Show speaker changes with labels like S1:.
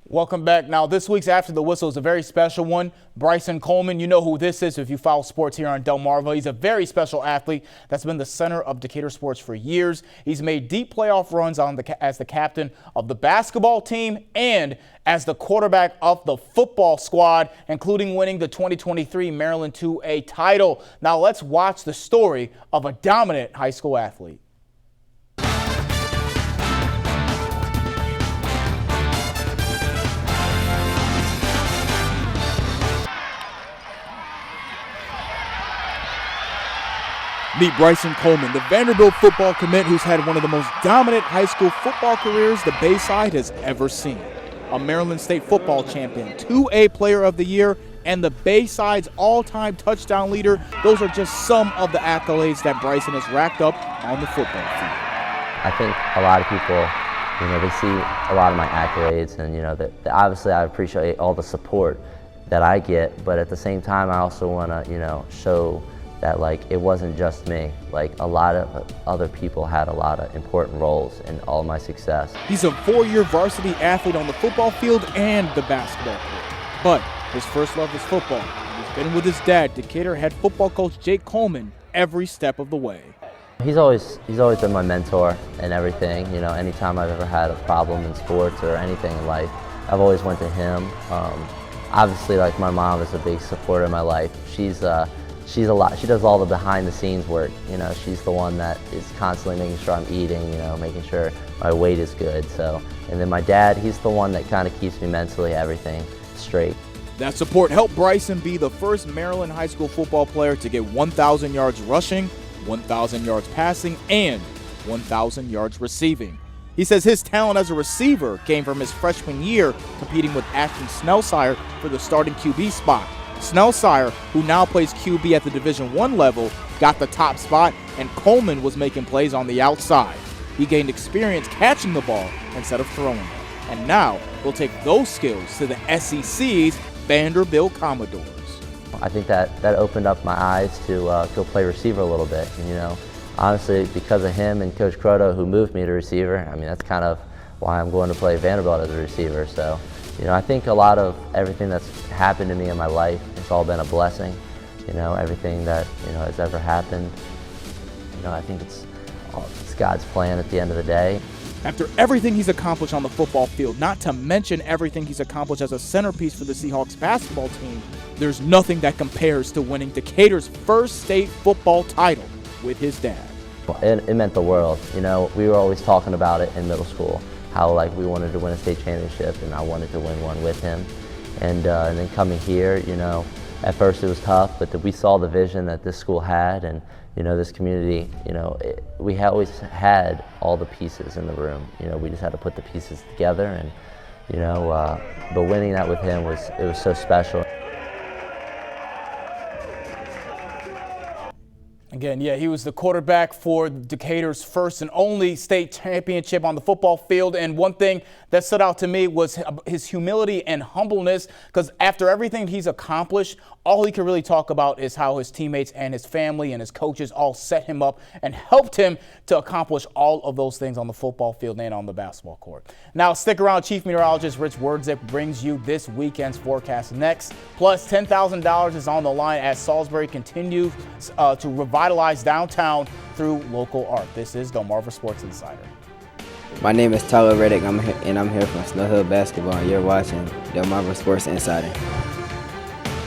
S1: Welcome back. Now, this week's After the Whistle is a very special one. Bryson Coleman, you know who this is if you follow sports here on Delmarva. He's a very special athlete that's been the center of Decatur sports for years. He's made deep playoff runs as the captain of the basketball team and as the quarterback of the football squad, including winning the 2023 Maryland 2A title. Now, let's watch the story of a dominant high school athlete. Meet Bryson Coleman, the Vanderbilt football commit who's had one of the most dominant high school football careers the Bayside has ever seen. A Maryland State football champion, 2A Player of the Year, and the Bayside's all-time touchdown leader. Those are just some of the accolades that Bryson has racked up on the football field.
S2: I think a lot of people, they see a lot of my accolades, and that obviously I appreciate all the support that I get, but at the same time I also want to, show that it wasn't just me. A lot of other people had a lot of important roles in all my success.
S1: He's a 4-year varsity athlete on the football field and the basketball court. But his first love is football. He's been with his dad, Decatur head football coach Jake Coleman, every step of the way.
S2: He's always been my mentor and everything. Anytime I've ever had a problem in sports or anything in life, I've always went to him. Obviously, my mom is a big supporter in my life. She does all the behind-the-scenes work. She's the one that is constantly making sure I'm eating, making sure my weight is good. And then my dad, he's the one that kind of keeps me mentally, everything straight.
S1: That support helped Bryson be the first Maryland high school football player to get 1,000 yards rushing, 1,000 yards passing, and 1,000 yards receiving. He says his talent as a receiver came from his freshman year competing with Ashton Snellsire for the starting QB spot. Snellsire, who now plays QB at the Division I level, got the top spot, and Coleman was making plays on the outside. He gained experience catching the ball instead of throwing it. And now he'll take those skills to the SEC's Vanderbilt Commodores.
S2: I think that opened up my eyes to go play receiver a little bit. And, honestly, because of him and Coach Croto, who moved me to receiver, that's kind of why I'm going to play Vanderbilt as a receiver. So, I think a lot of everything that's happened to me in my life, it's all been a blessing. Everything that, has ever happened, I think it's God's plan at the end of the day.
S1: After everything he's accomplished on the football field, not to mention everything he's accomplished as a centerpiece for the Seahawks basketball team, there's nothing that compares to winning Decatur's first state football title with his dad.
S2: It meant the world. We were always talking about it in middle school, how we wanted to win a state championship, and I wanted to win one with him. And then coming here, at first it was tough, but we saw the vision that this school had, and this community, we always had all the pieces in the room. We just had to put the pieces together, and but winning that with him was so special.
S1: Again, yeah, he was the quarterback for Decatur's first and only state championship on the football field. And one thing that stood out to me was his humility and humbleness, because after everything he's accomplished, all he could really talk about is how his teammates and his family and his coaches all set him up and helped him to accomplish all of those things on the football field and on the basketball court. Now, stick around. Chief Meteorologist Rich Wordzik brings you this weekend's forecast next. Plus, $10,000 is on the line as Salisbury continues to revitalize downtown through local art. This is Delmarva Sports Insider.
S3: My name is Tyler Reddick, and I'm here from Snow Hill Basketball, and you're watching Delmarva Sports Insider.